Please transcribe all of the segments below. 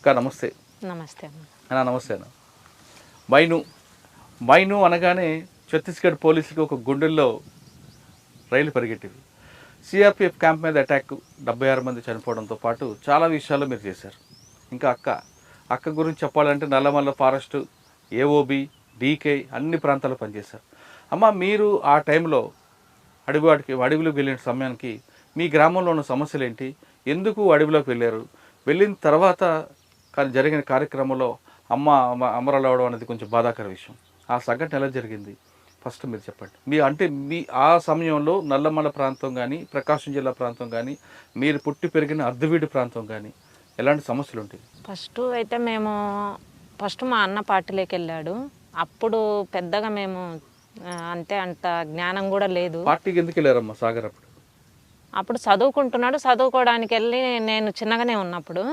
అక్క నమస్తే. నమస్తే అన్న నమస్తే అన్న. మైను అనగానే ఛత్తీస్గఢ్ పోలీసులకు ఒక గుండెల్లో రైలు పరిగెట్టింది. సిఆర్పిఎఫ్ క్యాంప్ మీద అటాక్, 76 మంది చనిపోవడంతో పాటు చాలా విషయాల్లో మీరు చేశారు. ఇంకా అక్క గురించి చెప్పాలంటే నల్లమల్ల ఫారెస్ట్, ఏఓబి, డీకే అన్ని ప్రాంతాల్లో పనిచేశారు. అమ్మ, మీరు ఆ టైంలో అడవిలోకి వెళ్ళిన సమయానికి మీ గ్రామంలో ఉన్న సమస్యలు ఏంటి, ఎందుకు అడవిలోకి వెళ్ళారు, వెళ్ళిన తర్వాత జరిగిన కార్యక్రమంలో అమరాలు అవడం అనేది కొంచెం బాధాకర విషయం. ఆ సంఘటన ఎలా జరిగింది ఫస్ట్ మీరు చెప్పండి. మీ ఆ సమయంలో నల్లమల్ల ప్రాంతం కానీ, ప్రకాశం జిల్లా ప్రాంతం కానీ, మీరు పుట్టి పెరిగిన అర్ధవీడు ప్రాంతం కానీ ఎలాంటి సమస్యలు ఉంటాయి? ఫస్ట్ మా అన్న పార్టీలోకి వెళ్ళాడు. అప్పుడు పెద్దగా మేము అంత జ్ఞానం కూడా లేదు. పార్టీకి ఎందుకు వెళ్ళారమ్మా సాగర్? అప్పుడు చదువుకుంటున్నాడు. చదువుకోవడానికి వెళ్ళి నేను చిన్నగానే ఉన్నప్పుడు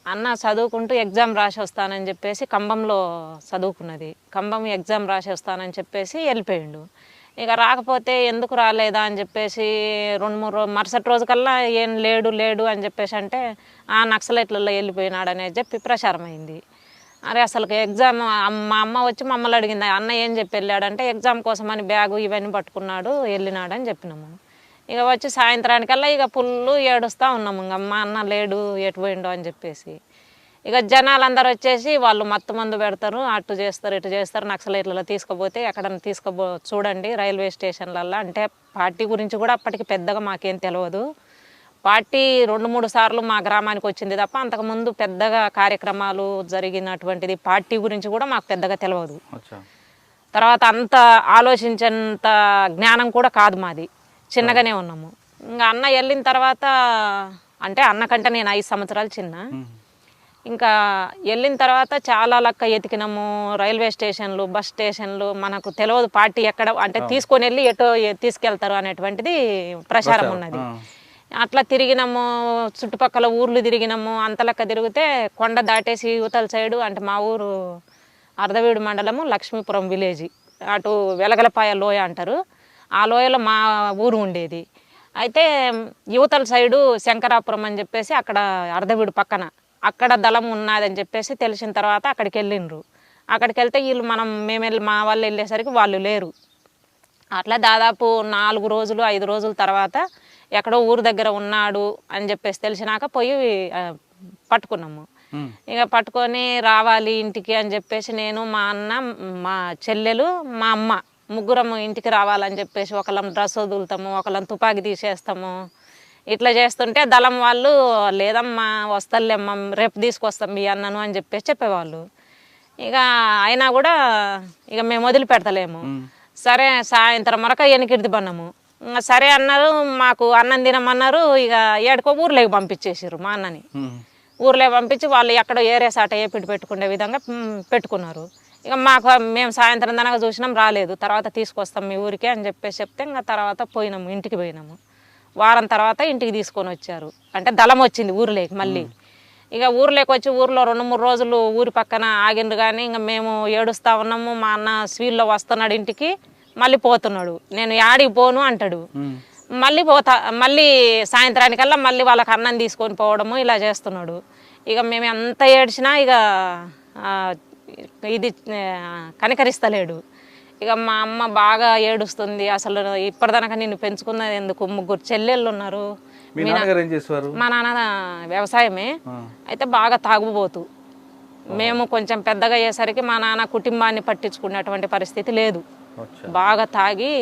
అన్న చదువుకుంటూ ఎగ్జామ్ రాసి వస్తానని చెప్పేసి కంబంలో చదువుకున్నది. కంబం ఎగ్జామ్ రాసి వస్తానని చెప్పేసి వెళ్ళిపోయిండు. ఇక రాకపోతే ఎందుకు రాలేదా అని చెప్పేసి 2-3 రోజు మరుసటి రోజు కల్లా ఏం లేడు అని చెప్పేసి అంటే ఆ నక్సలైట్లలో వెళ్ళిపోయినాడు అనేది చెప్పి ప్రచారం అయింది. అరే అసలు ఎగ్జామ్ మా అమ్మ వచ్చి మమ్మల్ని అడిగింది, అన్న ఏం చెప్పి వెళ్ళాడంటే ఎగ్జామ్ కోసం అని బ్యాగు ఇవన్నీ పట్టుకున్నాడు వెళ్ళినాడు అని చెప్పినాము. ఇక వచ్చి సాయంత్రానికల్లా ఇక ఫుల్లు ఏడుస్తూ ఉన్నాము. ఇంక మా అన్న లేడు, ఎటు పోయిండో అని చెప్పేసి. ఇక జనాలందరూ వచ్చేసి వాళ్ళు మత్తు మందు పెడతారు, అటు చేస్తారు ఇటు చేస్తారు, నక్సలైట్లలో తీసుకుపోతే ఎక్కడన్నా చూడండి రైల్వే స్టేషన్లల్లో అంటే. పార్టీ గురించి కూడా అప్పటికి పెద్దగా మాకేం తెలియదు. పార్టీ 2-3 సార్లు మా గ్రామానికి వచ్చింది తప్ప అంతకుముందు పెద్దగా కార్యక్రమాలు జరిగినటువంటిది పార్టీ గురించి కూడా మాకు పెద్దగా తెలియదు. తర్వాత అంత ఆలోచించేంత జ్ఞానం కూడా కాదు మాది, చిన్నగానే ఉన్నాము. ఇంకా అన్న వెళ్ళిన తర్వాత అంటే అన్నకంటే నేను 5 సంవత్సరాలు చిన్న. ఇంకా వెళ్ళిన తర్వాత చాలా లెక్క ఎతికినాము, రైల్వే స్టేషన్లు, బస్ స్టేషన్లు. మనకు తెలియదు పార్టీ ఎక్కడ అంటే తీసుకొని వెళ్ళి ఎటో తీసుకెళ్తారు అనేటువంటిది ప్రచారం ఉన్నది. అట్లా తిరిగినాము, చుట్టుపక్కల ఊర్లు తిరిగినాము. అంత లెక్క తిరిగితే కొండ దాటేసి యువతల సైడు అంటే మా ఊరు అర్ధవీడు మండలము, లక్ష్మీపురం విలేజ్, అటు వెలగలపాయ లోయ అంటారు, ఆ లోయలో మా ఊరు ఉండేది. అయితే యువతల సైడు శంకరాపురం అని చెప్పేసి అక్కడ అర్ధవీడు పక్కన అక్కడ దళం ఉన్నదని చెప్పేసి తెలిసిన తర్వాత అక్కడికి వెళ్ళిండ్రు. అక్కడికి వెళ్తే వీళ్ళు మా వాళ్ళు వెళ్ళేసరికి వాళ్ళు లేరు. అట్లా దాదాపు 4 రోజులు 5 రోజుల తర్వాత ఎక్కడో ఊరు దగ్గర ఉన్నాడు అని చెప్పేసి తెలిసినాక పోయి పట్టుకున్నాము. ఇక పట్టుకొని రావాలి ఇంటికి అని చెప్పేసి నేను, మా అన్న, మా చెల్లెలు, మా అమ్మ ముగ్గురము ఇంటికి రావాలని చెప్పేసి ఒకళ్ళం డ్రెస్ వదులుతాము, ఒకళ్ళం తుపాకీ తీసేస్తాము. ఇట్లా చేస్తుంటే దళం వాళ్ళు లేదమ్మా వస్తలేమ్మా రేపు తీసుకొస్తాం మీ అన్నను అని చెప్పేసి చెప్పేవాళ్ళు. ఇక అయినా కూడా ఇక మేము వదిలిపెడతలేము. సరే సాయంత్రం వరకు వెనకిడిది పన్నాము. సరే అన్నారు, మాకు అన్నం తినమన్నారు. ఇక ఏడుకో ఊర్లోకి పంపించేసారు మా అన్నని. ఊర్లో పంపించి వాళ్ళు ఎక్కడో ఏరే సాట పెట్టుకునే విధంగా పెట్టుకున్నారు. ఇక మేము సాయంత్రం దాకా చూసినాం, రాలేదు. తర్వాత తీసుకొస్తాం మీ ఊరికే అని చెప్పేసి చెప్తే ఇంకా తర్వాత ఇంటికి పోయినాము. వారం తర్వాత ఇంటికి తీసుకొని వచ్చారు. అంటే దళం వచ్చింది ఊర్లోకి మళ్ళీ. ఇక ఊర్లోకి వచ్చి ఊర్లో 2-3 రోజులు ఊరి పక్కన ఆగిండ్రు. కానీ ఇంకా మేము ఏడుస్తూ ఉన్నాము. మా అన్న స్వీల్లో వస్తున్నాడు ఇంటికి, మళ్ళీ పోతున్నాడు. నేను యాడికి పోను అంటాడు. మళ్ళీ సాయంత్రానికల్లా మళ్ళీ వాళ్ళకి అన్నం తీసుకొని పోవడము ఇలా చేస్తున్నాడు. ఇక మేము ఎంత ఏడ్చినా ఇక ఇది కనికరిస్తలేడు. ఇక మా అమ్మ బాగా ఏడుస్తుంది. అసలు ఇప్పటిదాకా నిన్ను పెంచుకున్నది ఎందుకు, 3 చెల్లెళ్ళు ఉన్నారు. మా నాన్న వ్యవసాయమే, అయితే బాగా తాగుబోతు. మేము కొంచెం పెద్దగా అయ్యేసరికి మా నాన్న కుటుంబాన్ని పట్టించుకునేటువంటి పరిస్థితి లేదు. బాగా తాగి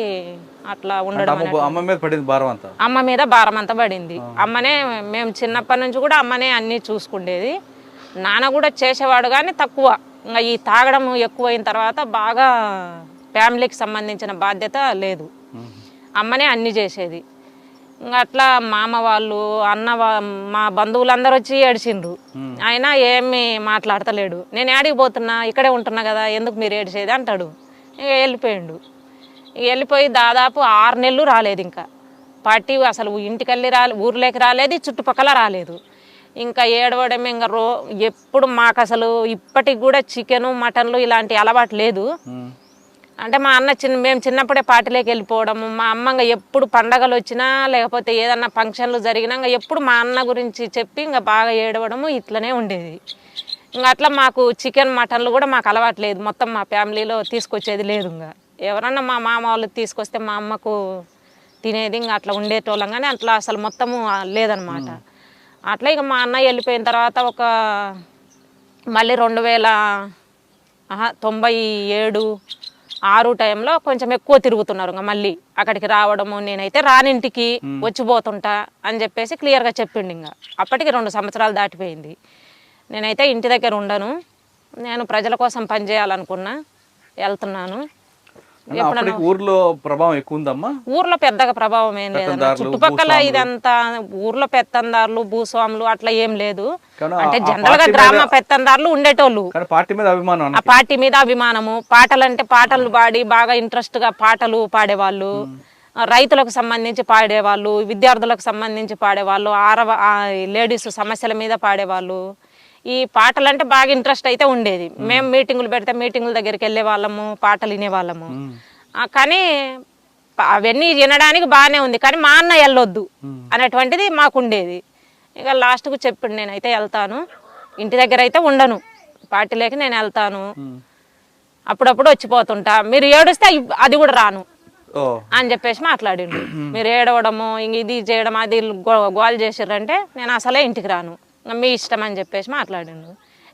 అట్లా ఉండడం, అమ్మ మీద భారం అంతా పడింది. అమ్మనే మేము చిన్నప్పటి నుంచి కూడా అమ్మనే అన్నీ చూసుకుండేది. నాన్న కూడా చేసేవాడు కానీ తక్కువ. ఇంకా ఈ తాగడం ఎక్కువైన తర్వాత బాగా ఫ్యామిలీకి సంబంధించిన బాధ్యత లేదు, అమ్మనే అన్నీ చేసేది. ఇంకా అట్లా మామ వాళ్ళు మా బంధువులందరూ వచ్చి ఏడిచిండ్రు. అయినా ఏమి మాట్లాడతలేడు. నేను ఏడికి పోతున్నా, ఇక్కడే ఉంటున్నా కదా, ఎందుకు మీరు ఏడిచేది అంటాడు. ఇక వెళ్ళిపోయిండు. వెళ్ళిపోయి దాదాపు 6 నెలలు రాలేదు. ఇంకా పార్టీ అసలు ఇంటికెళ్ళి ఊర్లోకి రాలేదు, చుట్టుపక్కల రాలేదు. ఇంకా ఏడవడం ఇంకా ఎప్పుడు మాకు అసలు ఇప్పటికి కూడా చికెను మటన్లు ఇలాంటి అలవాటు లేదు. అంటే మా అన్న మేము చిన్నప్పుడే పార్టీలోకి వెళ్ళిపోవడము. మా అమ్మ ఎప్పుడు పండగలు వచ్చినా లేకపోతే ఏదన్నా ఫంక్షన్లు జరిగినా ఎప్పుడు మా అన్న గురించి చెప్పి ఇంకా బాగా ఏడవడము ఇట్లనే ఉండేది. ఇంకా అట్లా మాకు చికెన్ మటన్లు కూడా మాకు అలవాటు లేదు, మొత్తం మా ఫ్యామిలీలో తీసుకొచ్చేది లేదు. ఇంకా ఎవరన్నా మా మామ వాళ్ళు తీసుకొస్తే మా అమ్మకు తినేది, ఇంకా అట్లా ఉండేటోళ్ళం. కానీ అట్లా అసలు మొత్తము లేదనమాట. అట్లా ఇక మా అన్నయ్య వెళ్ళిపోయిన తర్వాత ఒక మళ్ళీ 1997, 6 టైంలో కొంచెం ఎక్కువ తిరుగుతున్నారు. ఇంకా మళ్ళీ అక్కడికి రావడము, నేనైతే రానింటికి వచ్చిపోతుంటా అని చెప్పేసి క్లియర్గా చెప్పిండు. ఇంకా అప్పటికి 2 సంవత్సరాలు దాటిపోయింది. నేనైతే ఇంటి దగ్గర ఉండను, నేను ప్రజల కోసం పనిచేయాలనుకున్నా, వెళ్తున్నాను. ఊర్లో ప్రభావం ఎక్కువ ఉందమ్మా? ఊర్లో పెద్దగా ప్రభావం ఏం లేదన్న, చుట్టుపక్కల ఇదంతా ఊర్లో పెత్తందారులు భూస్వాములు అట్లా ఏం లేదు. అంటే జనరల్ గా గ్రామ పెత్తందారులు ఉండేటోళ్ళు, ఆ పార్టీ మీద అభిమానము. పాటలంటే పాటలు పాడి బాగా ఇంట్రెస్ట్ గా పాటలు పాడేవాళ్ళు, రైతులకు సంబంధించి పాడేవాళ్ళు, విద్యార్థులకు సంబంధించి పాడేవాళ్ళు, లేడీస్ సమస్యల మీద పాడేవాళ్ళు. ఈ పాటలు అంటే బాగా ఇంట్రెస్ట్ అయితే ఉండేది. మేము మీటింగులు పెడితే మీటింగుల దగ్గరికి వెళ్ళే వాళ్ళము, పాటలు వినేవాళ్ళము. కానీ అవన్నీ వినడానికి బాగానే ఉంది, కానీ మా అన్న వెళ్ళొద్దు అనేటువంటిది మాకు ఉండేది. ఇక లాస్ట్కు చెప్పిండు, నేనైతే వెళ్తాను, ఇంటి దగ్గర అయితే ఉండను, పార్టీలోకి నేను వెళ్తాను, అప్పుడప్పుడు వచ్చిపోతుంటా, మీరు ఏడుస్తే అది కూడా రాను అని చెప్పేసి మాట్లాడిండు. మీరు ఏడవడము ఇంక ఇది చేయడం అది గోల్ చేసిర్రంటే నేను అసలే ఇంటికి రాను, మీ ఇష్టం అని చెప్పేసి మాట్లాడిండు.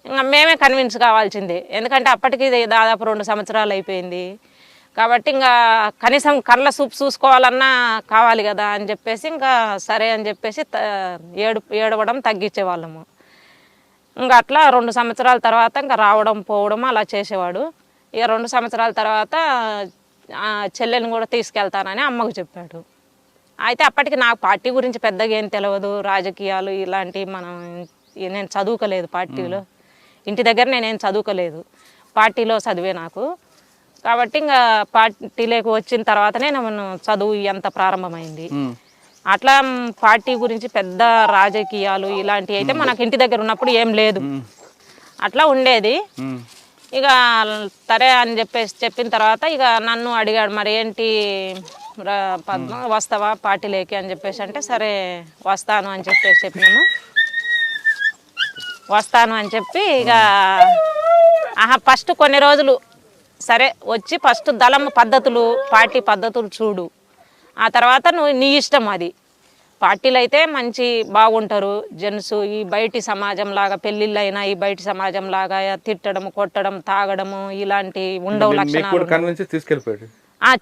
ఇంకా మేమే కన్విన్స్ కావాల్సిందే, ఎందుకంటే అప్పటికి దాదాపు 2 సంవత్సరాలు అయిపోయింది కాబట్టి ఇంకా కనీసం కళ్ళ చూపు చూసుకోవాలన్నా కావాలి కదా అని చెప్పేసి ఇంకా సరే అని చెప్పేసి ఏడవడం తగ్గించేవాళ్ళము. ఇంకా అట్లా 2 సంవత్సరాల తర్వాత ఇంకా రావడం పోవడం అలా చేసేవాడు. ఇక 2 సంవత్సరాల తర్వాత చెల్లెని కూడా తీసుకెళ్తానని అమ్మకు చెప్పాడు. అయితే అప్పటికి నాకు పార్టీ గురించి పెద్దగా ఏం తెలియదు, రాజకీయాలు ఇలాంటివి నేను చదువుకోలేదు పార్టీలో, ఇంటి దగ్గర నేనేం చదువుకోలేదు, పార్టీలో చదివే నాకు. కాబట్టి ఇంకా పార్టీలోకి వచ్చిన తర్వాతనే నేను చదువు ఎంత ప్రారంభమైంది. అట్లా పార్టీ గురించి పెద్ద రాజకీయాలు ఇలాంటివి అయితే మనకు ఇంటి దగ్గర ఉన్నప్పుడు ఏం లేదు, అట్లా ఉండేది. ఇక సరే అని చెప్పిన తర్వాత ఇక నన్ను అడిగాడు, మరి ఏంటి పద్మ వస్తావా పార్టీలోకి అని చెప్పేసి అంటే సరే వస్తాను అని చెప్పినాము. వస్తాను అని చెప్పి ఇక ఫస్ట్ కొన్ని రోజులు సరే వచ్చి ఫస్ట్ దళం పద్ధతులు, పార్టీ పద్ధతులు చూడు, ఆ తర్వాత నీ ఇష్టం. అది పార్టీలు అయితే మంచి బాగుంటారు జెంట్స్, ఈ బయటి సమాజం లాగా పెళ్ళిళ్ళు అయినా ఈ బయటి సమాజం లాగా తిట్టడం, కొట్టడం, తాగడము ఇలాంటి ఉండవు లక్షణాలు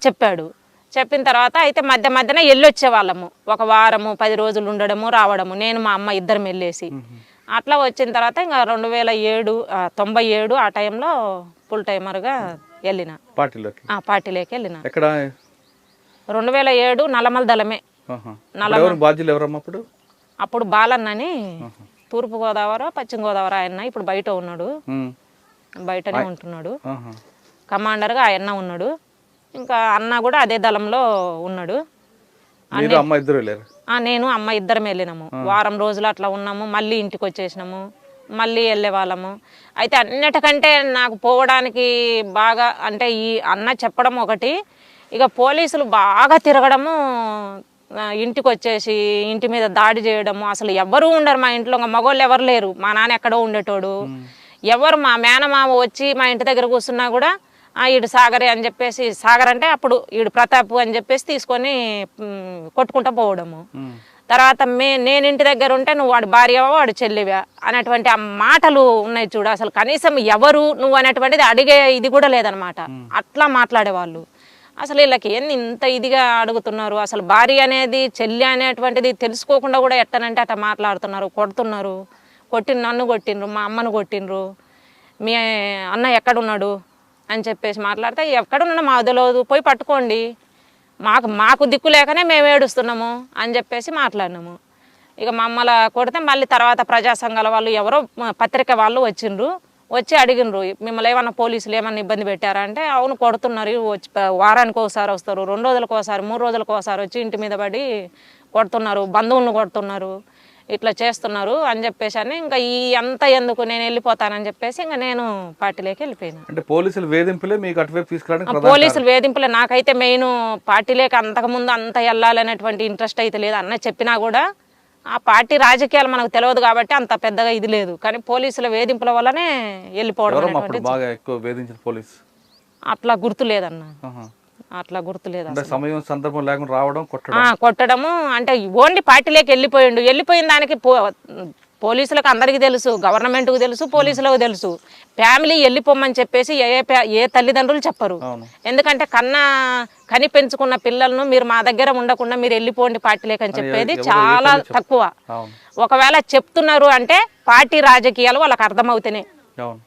చెప్పాడు. చెప్పిన తర్వాత అయితే మధ్యన వెళ్ళొచ్చే వాళ్ళము, 1 వారము 10 రోజులు ఉండడము రావడము, నేను మా అమ్మ ఇద్దరం వెళ్ళేసి. అట్లా వచ్చిన తర్వాత ఇంకా 97 ఆ టైంలో ఫుల్ టైమర్గా వెళ్ళిన పార్టీలోకి వెళ్ళిన. 2007 నల్లమల దళమే. అప్పుడు బాలన్నని తూర్పుగోదావరి పశ్చిమ గోదావరి ఆయన ఇప్పుడు బయట ఉన్నాడు, బయటనే ఉంటున్నాడు, కమాండర్గా ఆయన ఉన్నాడు. ఇంకా అన్న కూడా అదే దళంలో ఉన్నాడు. నేను అమ్మ ఇద్దరం వెళ్ళినాము, వారం రోజులు అట్లా ఉన్నాము, మళ్ళీ ఇంటికి వచ్చేసినాము, మళ్ళీ వెళ్ళే వాళ్ళము. అయితే అన్నిటికంటే నాకు పోవడానికి బాగా అంటే ఈ అన్న చెప్పడం ఒకటి, ఇక పోలీసులు బాగా తిరగడము, ఇంటికి వచ్చేసి ఇంటి మీద దాడి చేయడము. అసలు ఎవరు ఉండరు మా ఇంట్లో, మగవాళ్ళు ఎవరు లేరు, మా నాన్న ఎక్కడో ఉండేటోడు. ఎవరు మా మేనమామ వచ్చి మా ఇంటి దగ్గర కూర్చున్నా కూడా ఈడు సాగరే అని చెప్పేసి, సాగర్ అంటే అప్పుడు ఈడు ప్రతాప్ అని చెప్పేసి తీసుకొని కొట్టుకుంటూ పోవడము. తర్వాత నేను ఇంటి దగ్గర ఉంటే నువ్వు వాడి భార్యవా వాడు చెల్లివా అనేటువంటి ఆ మాటలు ఉన్నాయి చూడు, అసలు కనీసం ఎవరు నువ్వు అనేటువంటిది అడిగే ఇది కూడా లేదనమాట. అట్లా మాట్లాడేవాళ్ళు. అసలు వీళ్ళకి ఏంది ఇంత ఇదిగా అడుగుతున్నారు, అసలు భార్య అనేది చెల్లి అనేటువంటిది తెలుసుకోకుండా కూడా ఎట్టనంటే అట్లా మాట్లాడుతున్నారు, కొడుతున్నారు. నన్ను కొట్టిండ్రు, మా అమ్మను కొట్టిండ్రు, మీ అన్న ఎక్కడున్నాడు అని చెప్పేసి మాట్లాడితే, ఎక్కడున్నా మా తెలియదు, పోయి పట్టుకోండి, మాకు దిక్కు లేకనే మేము ఏడుస్తున్నాము అని చెప్పేసి మాట్లాడినాము. ఇక మమ్మల కొడితే మళ్ళీ తర్వాత ప్రజా సంఘాల వాళ్ళు ఎవరో పత్రిక వాళ్ళు వచ్చిండ్రు, వచ్చి అడిగినరు, మిమ్మల్ని ఏమన్నా పోలీసులు ఏమన్నా ఇబ్బంది పెట్టారా అంటే, అవును కొడుతున్నారు, వచ్చి వారానికి ఒకసారి వస్తారు, 2 రోజులకు ఒకసారి 3 రోజులకు ఒకసారి వచ్చి ఇంటి మీద పడి కొడుతున్నారు, బంధువులను కొడుతున్నారు, ఇట్లా చేస్తున్నారు అని చెప్పేసి అని ఇంకా ఈ అంతా ఎందుకు నేను వెళ్ళిపోతానని చెప్పేసి ఇంకా నేను పార్టీలోకి వెళ్ళిపోయినా. అంటే పోలీసులు వేధింపులే మీకు అటువైపు తీసుకురావడానికి? పోలీసులు వేధింపులే. నాకైతే మెయిన్ పార్టీలోకి అంతకుముందు అంత వెళ్ళాలనేటువంటి ఇంట్రెస్ట్ అయితే లేదు. అన్న చెప్పినా కూడా ఆ పార్టీ రాజకీయాలు మనకు తెలియదు కాబట్టి అంత పెద్దగా ఇది లేదు, కానీ పోలీసుల వేధింపుల వల్లనే వెళ్ళిపోవడం ఎవరమ్మా అప్పుడు అనేటువంటిది బాగా ఎక్కువ వేధించిన పోలీస్? అట్లా గుర్తు లేదన్న, ఆహా. అట్లా గుర్తు లేదు అంటే అసలు. సమయం సందర్భం లేకుండా రావడం, కొట్టడం. కొట్టడము అంటే ఓన్లీ పార్టీలోకి వెళ్ళిపోయిన దానికి పోలీసులకు అందరికీ తెలుసు, గవర్నమెంట్కు తెలుసు, పోలీసులకు తెలుసు. ఫ్యామిలీ వెళ్ళిపోమని చెప్పేసి ఏ తల్లిదండ్రులు చెప్పరు. అవును. ఎందుకంటే కని పెంచుకున్న పిల్లలను మీరు మా దగ్గర ఉండకుండా మీరు వెళ్ళిపోండి పార్టీలోకి అని చెప్పేది చాలా తక్కువ. అవును. ఒకవేళ చెప్తున్నారు అంటే పార్టీ రాజకీయాలు వాళ్ళకి అర్థమవుతాయి. అవును.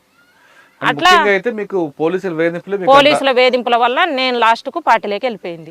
అట్లా ముఖ్యంగా అయితే మీకు పోలీసుల వేధింపులు, పోలీసుల వేధింపుల వల్ల నేను లాస్ట్కు పార్టీలోకి వెళ్ళిపోయింది.